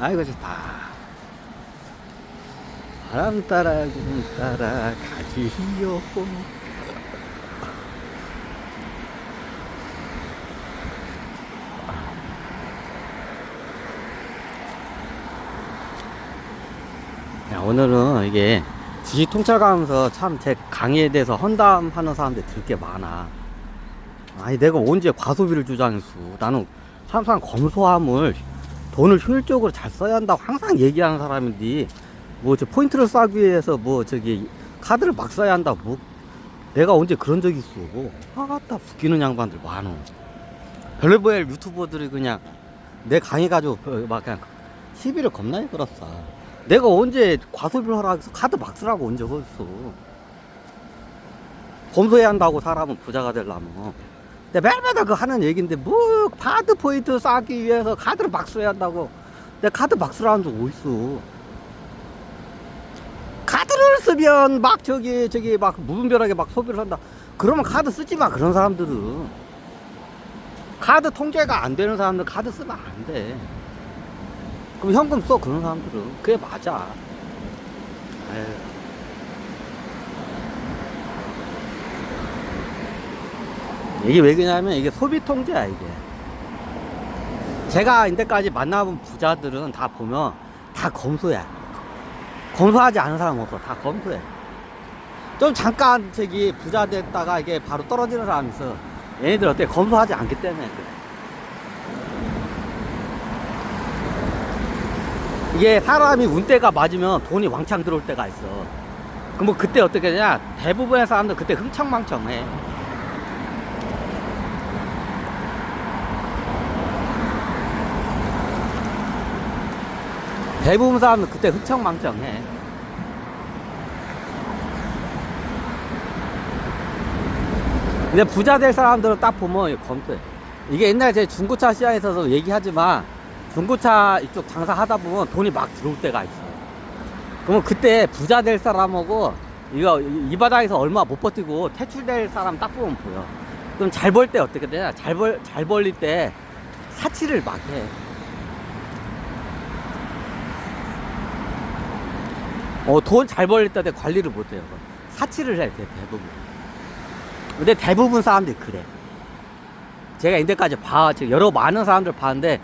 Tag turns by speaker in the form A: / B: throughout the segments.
A: 아이고 좋다. 바람 따라 구름 따라 가지요. 야, 오늘은 이게 주식 통찰 가면서 참 제 강의에 대해서 헌담하는 사람들이 들게 많아. 아니 내가 언제 과소비를 주장했어. 나는 항상 검소함을 돈을 효율적으로 잘 써야 한다고 항상 얘기하는 사람인데 뭐 저 포인트를 쌓기 위해서 뭐 저기 카드를 막 써야 한다고 뭐 내가 언제 그런 적이 있어. 아따 웃기는 양반들 많어. 별의별 유튜버들이 그냥 내 강의 가지고 막 그냥 시비를 겁나게 걸었어. 내가 언제 과소비를 하라 해서 카드 막 쓰라고 언제 그랬어. 검소해야 한다고 사람은 부자가 되려면. 근데 매일마다 그 하는 얘기인데 뭐 카드 포인트 쌓기 위해서 카드를 막 써야 한다고. 내가 카드 막 쓰라는 적 어딨어. 카드를 쓰면 막 저기 막 무분별하게 막 소비를 한다. 그러면 카드 쓰지 마. 그런 사람들은 카드 통제가 안 되는 사람들 카드 쓰면 안 돼. 그럼 현금 써. 그런 사람들은 그게 맞아. 에휴. 이게 왜 그러냐면 이게 소비 통제야. 이게 제가 인데까지 만나본 부자들은 다 보면 다 검소야. 검소하지 않은 사람 없어. 다 검소해. 좀 잠깐 저기 부자 됐다가 이게 바로 떨어지는 사람이 있어. 얘네들 어때? 검소하지 않기 때문에 그래. 이게 사람이 운때가 맞으면 돈이 왕창 들어올 때가 있어. 그럼 뭐 그때 어떻게 되냐? 대부분의 사람들 그때 흥청망청해. 대부분 사람들 그때 흥청망청해. 근데 부자 될 사람들은 딱 보면 검토해. 이게 옛날에 제 중고차 시장에서도 얘기하지만 중고차 이쪽 장사 하다 보면 돈이 막 들어올 때가 있어. 그러면 그때 부자 될 사람하고 이거 이 바닥에서 얼마 못 버티고 퇴출될 사람 딱 보면 보여. 그럼 잘 벌 때 어떻게 되냐? 잘 벌릴 때 사치를 막 해. 돈 잘 벌릴 때 관리를 못 해요. 사치를 해, 대부분. 근데 대부분 사람들이 그래. 제가 인데까지 지금 여러 많은 사람들 봤는데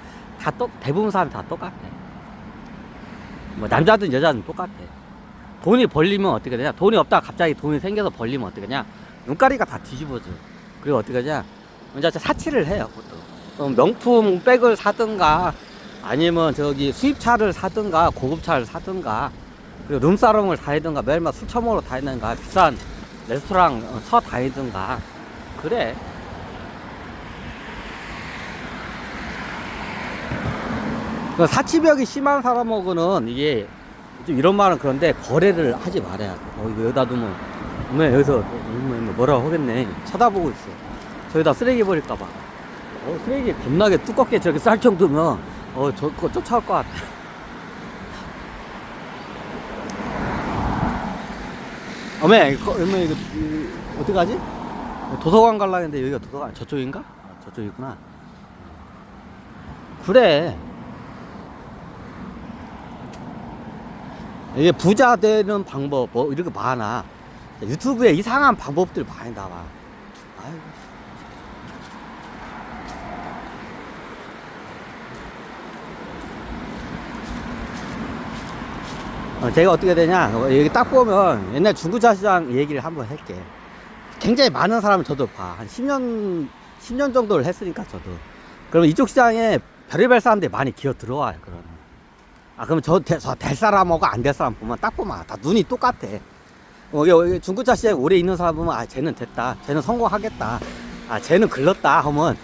A: 대부분 사람이 다 똑같아. 뭐 남자든 여자든 똑같아. 돈이 벌리면 어떻게 되냐? 돈이 없다가 갑자기 돈이 생겨서 벌리면 어떻게 되냐? 눈가리가 다 뒤집어져. 그리고 어떻게 되냐? 먼저 사치를 해요, 보통. 명품 백을 사든가 아니면 저기 수입차를 사든가 고급차를 사든가 그리고 룸사롱을 다니든가 매일마다 술 처먹으러 다니든가 비싼 레스토랑 다니든가 그래. 사치벽이 심한 사람하고는 이게 좀 이런 말은 그런데 거래를 하지 말아야 돼. 이거 여기다 두면 여기서 뭐라고 하겠네. 쳐다보고 있어. 저기다 쓰레기 버릴까봐. 쓰레기 겁나게 두껍게 저렇게 쌀 정도면 저거 쫓아올 것 같아. 이거 어떻게 가지? 도서관 가려고 했는데 여기가 도서관 저쪽인가? 저쪽이구나. 그래. 이게 부자 되는 방법 이렇게 많아. 유튜브에 이상한 방법들 많이 나와. 아이고. 제가 어떻게 되냐, 여기 딱 보면 옛날 중고차 시장 얘기를 한번 할게. 굉장히 많은 사람을 저도 봐. 한 10년 정도를 했으니까 저도. 그러면 이쪽 시장에 별의별 사람들이 많이 기어 들어와요. 그러면 저 될 사람하고 안 될 사람 보면 딱 보면 다 눈이 똑같아. 여기 중고차 시장에 오래 있는 사람 보면 쟤는 됐다. 쟤는 성공하겠다. 쟤는 글렀다 하면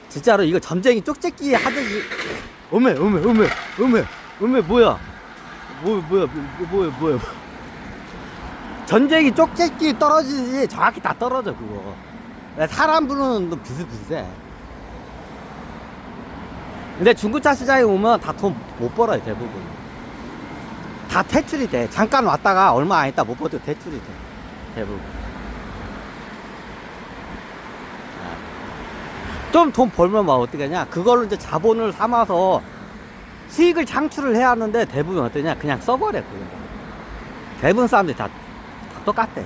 A: 진짜로 이거 점쟁이 쪽제기 하듯이 어메 뭐야 전쟁이 쪽제기 떨어지지 정확히 다 떨어져 그거. 사람 부르는 너 비슷비슷해. 근데 중고차 시장에 오면 다 돈 못 벌어요. 대부분 다 퇴출이 돼. 잠깐 왔다가 얼마 안 있다 못 버티고 퇴출이 돼. 대부분 좀 돈 벌면 뭐 어떻게 하냐, 그걸로 이제 자본을 삼아서 수익을 창출을 해야 하는데 대부분 어떠냐? 그냥 써버려. 그거. 대부분 사람들이 다 똑같대.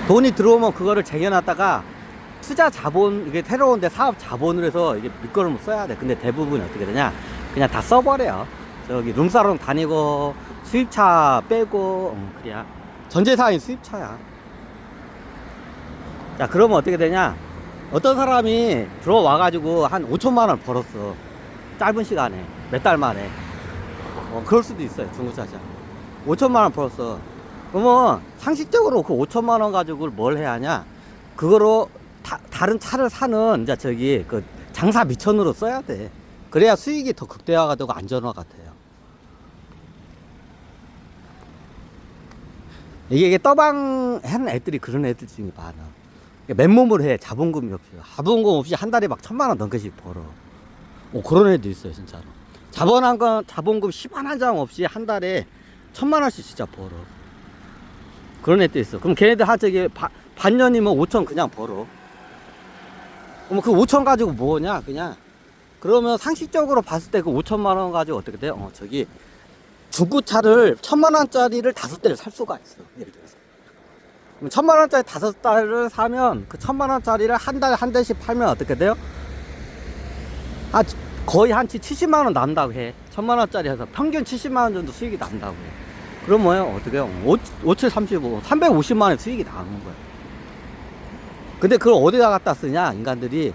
A: 돈이 들어오면 그거를 쟁여놨다가 투자 자본, 이게 새로운데 사업 자본으로 해서 이게 밑거름을 써야 돼. 근데 대부분 어떻게 되냐? 그냥 다 써버려. 저기 룸사롱 다니고 수입차 빼고, 그래야. 전재산이 수입차야. 자, 그러면 어떻게 되냐? 어떤 사람이 들어와가지고 한 5천만 원 벌었어. 짧은 시간에. 몇 달 만에. 그럴 수도 있어요. 중고차 시장. 5천만 원 벌었어. 그러면 상식적으로 그 5천만 원 가지고 뭘 해야 하냐? 그거로 다른 차를 사는 이제 저기 그 장사 미천으로 써야 돼. 그래야 수익이 더 극대화가 되고 안전화가 돼요. 이게 떠방 하는 애들이 그런 애들 중에 많아. 맨몸으로 해. 자본금이 없이. 자본금 없이 한 달에 막 1,000만 원 넘게씩 벌어. 그런 애도 있어요, 진짜로. 자본금 10원 한 장 없이 한 달에 1,000만 원씩 진짜 벌어. 그런 애도 있어. 그럼 걔네들 저기 반년이면 5천 그냥 벌어. 그럼 그 5천 가지고 뭐냐, 그냥. 그러면 상식적으로 봤을 때 그 5천만 원 가지고 어떻게 돼요? 저기 중고차를 1,000만 원짜리를 5대를 살 수가 있어. 예를 들어서. 그럼 1,000만 원짜리 5대를 사면 그 1,000만 원짜리를 한 달에 한 대씩 팔면 어떻게 돼요? 거의 한 70만 원 난다고 해. 1,000만 원짜리 해서 평균 70만 원 정도 수익이 난다고 해. 그럼 뭐예요? 어떻게 해요? 5, 7, 35, 350만 원 수익이 나는 거야. 근데 그걸 어디다 갖다 쓰냐, 인간들이.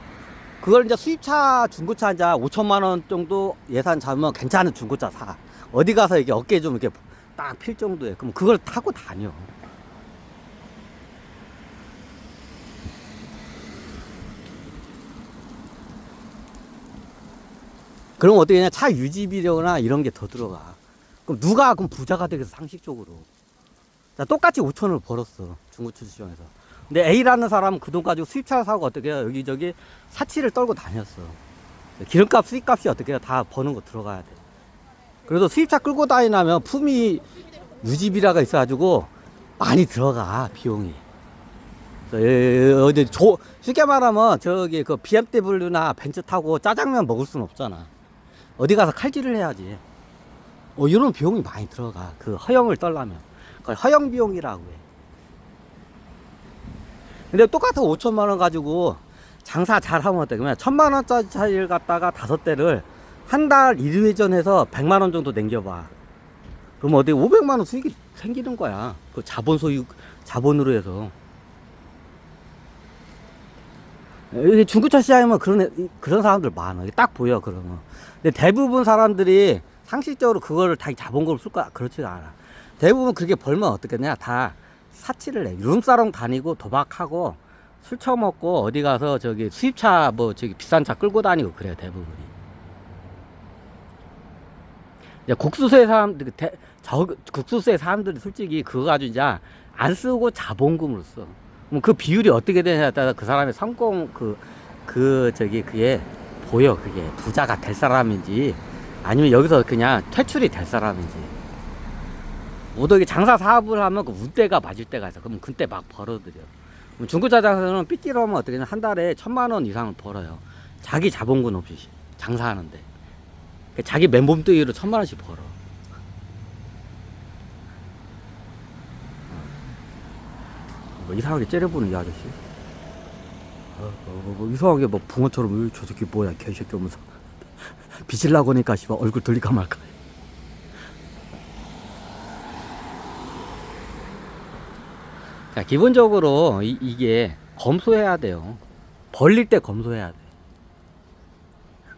A: 그걸 이제 수입차, 중고차 이제 5천만 원 정도 예산 잡으면 괜찮은 중고차 사. 어디 가서 이게 어깨 좀 이렇게 딱 필 정도에. 그럼 그걸 타고 다녀. 그럼 어떻게 되냐? 차 유지비료나 이런 게 더 들어가. 그럼 그럼 부자가 되겠어, 상식적으로. 자, 똑같이 5천을 벌었어, 중고차 시장에서. 근데 A라는 사람은 그 돈 가지고 수입차를 사고 어떻게 해요? 여기저기 사치를 떨고 다녔어. 기름값, 수입값이 어떻게 해요? 다 버는 거 들어가야 돼. 그래서 수입차 끌고 다니려면 품위 유지비라가 있어가지고 많이 들어가, 비용이. 쉽게 말하면 저기 그 BMW나 벤츠 타고 짜장면 먹을 수는 없잖아. 어디 가서 칼질을 해야지. 이런 비용이 많이 들어가. 그 허영을 떨려면. 그걸 허영 비용이라고 해. 근데 똑같은 5천만 원 가지고 장사 잘하면 어때? 그러면 1,000만 원짜리 차를 갖다가 5대를 한 달 1회전해서 100만 원 정도 남겨봐. 그럼 어디 500만 원 수익이 생기는 거야. 그 자본으로 해서. 중고차 시장이면 그런 사람들 많아. 딱 보여, 그러면. 근데 대부분 사람들이 상식적으로 그거를 다 자본금을 쓸 거야. 그렇지가 않아. 대부분 그렇게 벌면 어떻겠냐? 다 사치를 해. 룸사롱 다니고 도박하고 술 처먹고 어디 가서 저기 수입차 저기 비싼 차 끌고 다니고 그래요, 대부분이. 이제 국수세 사람들이 솔직히 그거 가지고 이제 안 쓰고 자본금으로 써. 그럼 그 비율이 어떻게 되냐에 따라 그 사람의 성공, 그게 보여. 그게 부자가 될 사람인지 아니면 여기서 그냥 퇴출이 될 사람인지. 모두 장사 사업을 하면 그 운대가 맞을 때가 있어. 그럼 그때 막 벌어들여. 중고차 장사는 삐끼로면 어떻게 한 달에 1,000만 원 이상을 벌어요. 자기 자본금 없이 장사하는데. 자기 맨몸뚱이로 1,000만 원씩 벌어. 이상하게 째려보는 이 아저씨. 이상하게 붕어처럼 저 새끼 뭐야 개새끼 오면서 비실라고 하니까 씨발 얼굴 들리까 말까. 자, 기본적으로 이게 검소해야 돼요. 벌릴 때 검소해야 돼.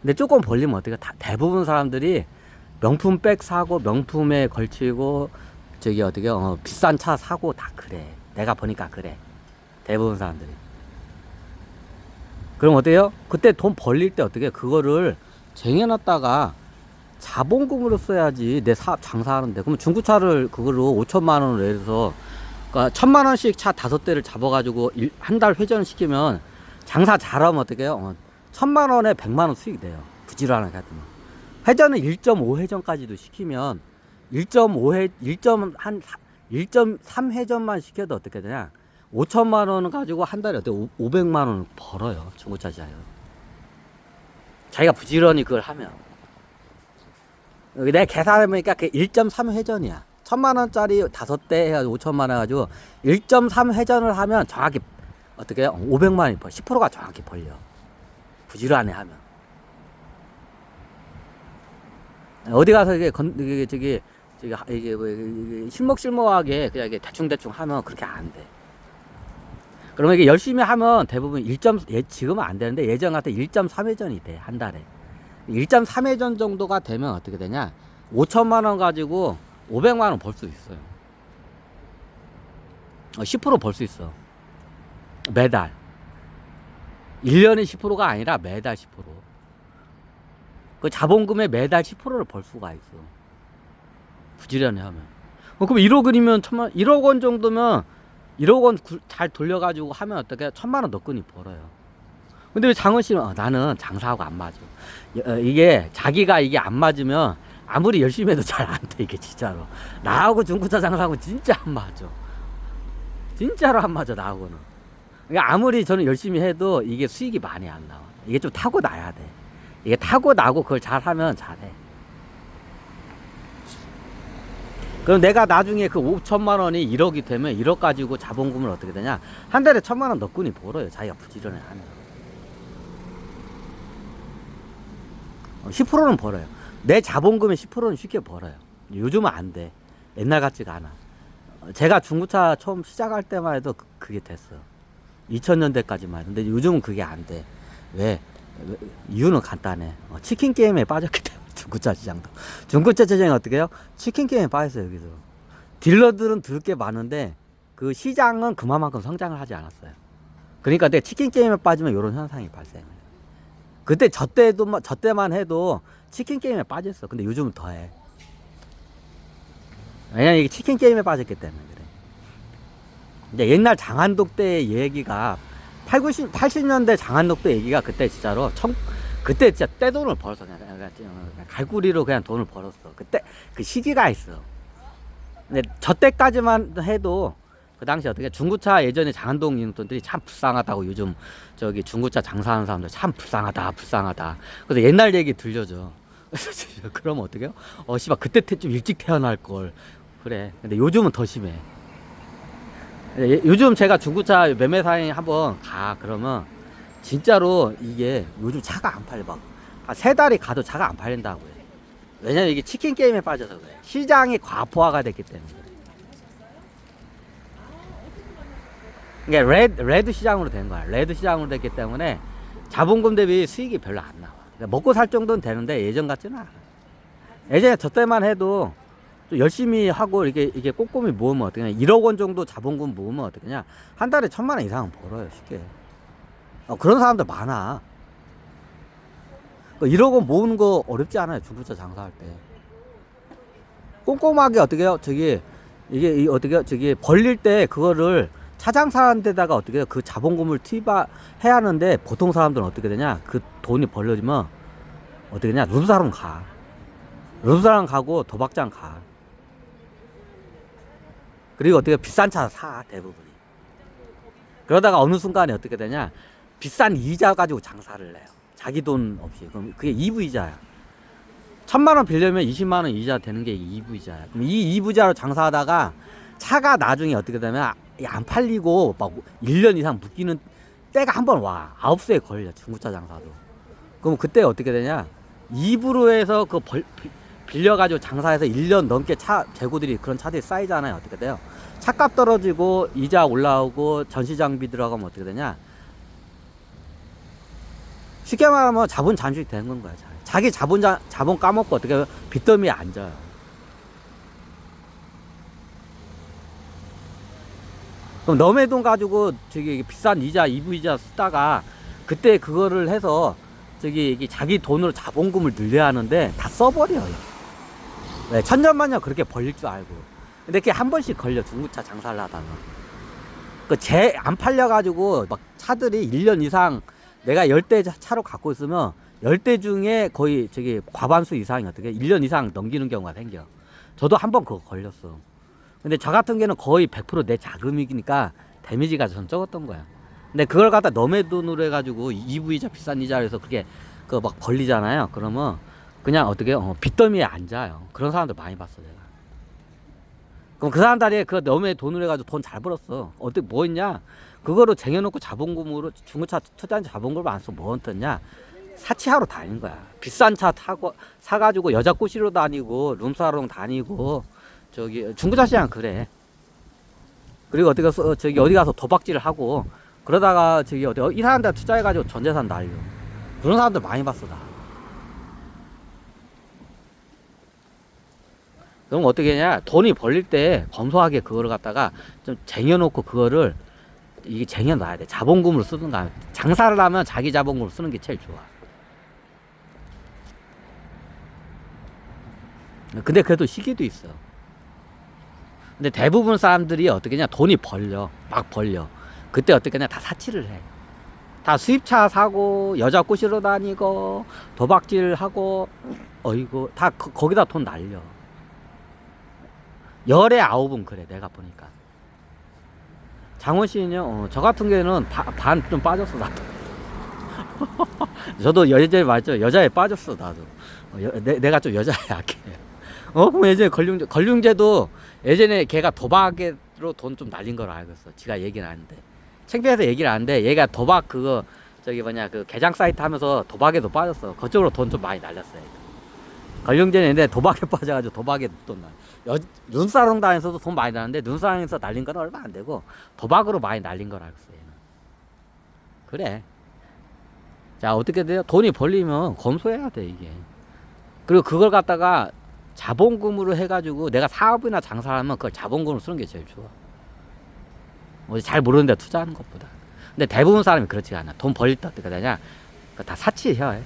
A: 근데 조금 벌리면 어떻게? 대부분 사람들이 명품백 사고 명품에 걸치고 저기 어떻게 비싼 차 사고 다 그래. 내가 보니까 그래. 대부분 사람들이. 그럼 어때요? 그때 돈 벌릴 때 어떻게? 그거를 쟁여놨다가 자본금으로 써야지. 내 사업 장사하는데. 그러면 중고차를 그걸로 5천만 원으로 해서 그러니까 1,000만 원씩 차 5대를 잡아가지고 한 달 회전을 시키면 장사 잘하면 어떻게 해요? 1,000만 원에 100만 원 수익이 돼요. 부지런하게 하더만. 회전은 1.5회전까지도 시키면 1.3회전만 시켜도 어떻게 되냐? 5천만 원 가지고 한 달에 어때? 500만 원 벌어요. 중고차 시장에서. 자기가 부지런히 그걸 하면. 내가 계산해보니까 그 1.3 회전이야. 1000만원짜리 5대 해가지고 5천만 원 해가지고 1.3 회전을 하면 정확히 어떻게 해요? 500만원이 벌, 10%가 정확히 벌려. 부지런히 하면. 어디 가서 이게 이게 뭐 실먹실먹하게 그냥 이게 대충대충 하면 그렇게 안 돼. 그러면 이게 열심히 하면 대부분 지금은 안 되는데 예전 같은 1.3회전이 돼, 한 달에. 1.3회전 정도가 되면 어떻게 되냐? 5천만 원 가지고 500만 원 벌 수 있어요. 10% 벌 수 있어. 매달. 1년에 10%가 아니라 매달 10%. 그 자본금의 매달 10%를 벌 수가 있어. 부지런히 하면. 그럼 1억원이면 1억 원 정도면 1억 원 잘 돌려가지고 하면 어떻게 1000만 원 너끈히 벌어요. 근데 왜 장원 씨는 나는 장사하고 안 맞아. 이게 자기가 이게 안 맞으면 아무리 열심히 해도 잘 안 돼. 이게 진짜로. 나하고 중고차 장사하고 진짜 안 맞아. 진짜로 안 맞아 나하고는. 그러니까 아무리 저는 열심히 해도 이게 수익이 많이 안 나와. 이게 좀 타고나야 돼. 이게 타고나고 그걸 잘하면 잘해. 그럼 내가 나중에 그 5천만 원이 1억이 되면 1억 가지고 자본금을 어떻게 되냐? 한 달에 1000만 원 너끈히 벌어요. 자기가 부지런히 하면. 10%는 벌어요. 내 자본금의 10%는 쉽게 벌어요. 요즘은 안 돼. 옛날 같지가 않아. 제가 중고차 처음 시작할 때만 해도 그게 됐어. 2000년대까지만 해도. 근데 요즘은 그게 안 돼. 왜? 이유는 간단해. 치킨 게임에 빠졌기 때문에. 중고차 시장도. 중고차 시장이 어떻게 해요? 치킨 게임에 빠졌어요, 여기서. 딜러들은 들 게 많은데, 그 시장은 그만큼 성장을 하지 않았어요. 그러니까 내 치킨 게임에 빠지면 이런 현상이 발생해요. 그때 저 때만 해도 치킨 게임에 빠졌어. 근데 요즘은 더해. 왜냐면 이게 치킨 게임에 빠졌기 때문에 그래. 근데 옛날 장한독 때 얘기가 80년대 장한독 때 얘기가 그때 진짜로 그때 진짜 떼돈을 벌었어. 그냥 갈구리로 그냥 돈을 벌었어. 그때 그 시기가 있어. 근데 저 때까지만 해도 그 당시 어떻게 중고차 예전에 장한동 인분들이 참 불쌍하다고 요즘 저기 중고차 장사하는 사람들 참 불쌍하다. 그래서 옛날 얘기 들려줘. 그러면 어떡해요? 씨발 그때 좀 일찍 태어날 걸. 그래. 근데 요즘은 더 심해. 요즘 제가 중고차 매매사에 한번 가 그러면 진짜로 이게 요즘 차가 안 팔려. 막 한 3달이 가도 차가 안 팔린다고 해. 왜냐면 이게 치킨 게임에 빠져서 그래. 시장이 과포화가 됐기 때문에 그래. 그러니까 레드 시장으로 된 거야. 레드 시장으로 됐기 때문에 자본금 대비 수익이 별로 안 나와. 그러니까 먹고 살 정도는 되는데 예전 같지는 않아. 예전에 저 때만 해도 또 열심히 하고 이게 꼼꼼히 모으면 어떻게 냐 1억 원 정도 자본금 모으면 어떻게냐 한 달에 1000만 원 이상은 벌어요 쉽게. 그런 사람들 많아. 1억 원 모으는 거 어렵지 않아요 중고차 장사할 때. 꼼꼼하게 어떻게 해요 이게 어떻게 해요 벌릴 때 그거를 차장사한 데다가 어떻게 해요 그 자본금을 투입해야 하는데 보통 사람들은 어떻게 되냐 그 돈이 벌려지면 어떻게 되냐 루드사랑 가. 루드사랑 가고 도박장 가. 그리고 어떻게 비싼 차 사 대부분이. 그러다가 어느 순간에 어떻게 되냐 비싼 이자 가지고 장사를 해요. 자기 돈 없이. 그럼 그게 2부 이자야. 1000만 원 빌려면 20만 원 이자 되는 게 2부 이자야. 그럼 이 2부 이자로 장사하다가 차가 나중에 어떻게 되면 안 팔리고 막 1년 이상 묶이는 때가 한 번 와. 9수에 걸려 중고차 장사도. 그럼 그때 어떻게 되냐 2부로 해서 그 빌려가지고 장사해서 1년 넘게 차 재고들이 그런 차들이 쌓이잖아요. 어떻게 돼요? 차값 떨어지고 이자 올라오고 전시장비 들어가면 어떻게 되냐? 쉽게 말하면 자본 잠식 되는 거야. 자기 자본 까먹고 어떻게 빚더미에 앉아요. 그럼 너네 돈 가지고 저기 비싼 이자 2부 이자 쓰다가 그때 그거를 해서 저기 자기 돈으로 자본금을 늘려야 하는데 다 써버려요. 네, 천년만년 그렇게 벌릴 줄 알고. 근데 그게 한 번씩 걸려 중고차 장사를 하다가 안 팔려가지고 막 차들이 1년 이상 내가 10대 차로 갖고 있으면 10대 중에 거의 저기 과반수 이상이 어떻게 1년 이상 넘기는 경우가 생겨. 저도 한 번 그거 걸렸어. 근데 저 같은 경우는 거의 100% 내 자금이니까 데미지가 전 적었던 거야. 근데 그걸 갖다 너네 돈으로 해가지고 2부 이자 비싼 이자를 해서 그게 그 막 벌리잖아요. 그러면 그냥 어떻게 빚더미에 앉아요. 그런 사람들 많이 봤어 내가. 그럼 그 사람들이 그 너무에 돈을 해가지고 돈 잘 벌었어. 어떻게 뭐 했냐? 그거를 쟁여놓고 자본금으로 중고차 투자한 자본금을 안 써 뭐 어떻냐? 사치하러 다닌 거야. 비싼 차 타고 사가지고 여자 꼬시러 다니고 룸사롱 다니고 저기 중고차 시장 그래. 그리고 어디 가서 저기 어디 가서 도박질을 하고 그러다가 저기 어디 이 사람들 투자해가지고 전 재산 날려. 그런 사람들 많이 봤어 나. 그럼 어떻게 했냐? 돈이 벌릴 때 검소하게 그거를 갖다가 좀 쟁여놓고 그거를 이게 쟁여놔야 돼. 자본금으로 쓰든가. 장사를 하면 자기 자본금으로 쓰는 게 제일 좋아. 근데 그래도 시기도 있어. 근데 대부분 사람들이 어떻게 냐 돈이 벌려. 막 벌려. 그때 어떻게 냐 다 사치를 해. 다 수입차 사고 여자 꼬시러 다니고 도박질하고 어이구 다 거기다 돈 날려. 열에 9은 그래 내가 보니까. 장원 씨는요 저 같은 경우에는 반 좀 빠졌어 나도. 저도 여자에 맞죠. 여자에 빠졌어 나도. 내가 좀 여자에 약해. 그럼 예전에 걸륭제도 예전에 걔가 도박으로 돈 좀 날린 걸 알고 있어. 지가 얘기는 하는데 창피해서 얘기를 하는데 얘가 도박 그거 저기 뭐냐 그 개장 사이트 하면서 도박에도 빠졌어. 그쪽으로 돈 좀 많이 날렸어요. 걸륭제는 근데 도박에 빠져가지고 도박에 돈 날. 눈사롱 다에서도 돈 많이 나는데 눈사롱에서 날린 건 얼마 안 되고 도박으로 많이 날린 걸 알고 있어. 얘는. 그래. 자 어떻게 돼요? 돈이 벌리면 검소해야 돼 이게. 그리고 그걸 갖다가 자본금으로 해가지고 내가 사업이나 장사를 하면 그걸 자본금으로 쓰는 게 제일 좋아. 잘 모르는데 투자하는 것보다. 근데 대부분 사람이 그렇지 않아. 돈 벌릴 때 어떻게 되냐? 다 사치해.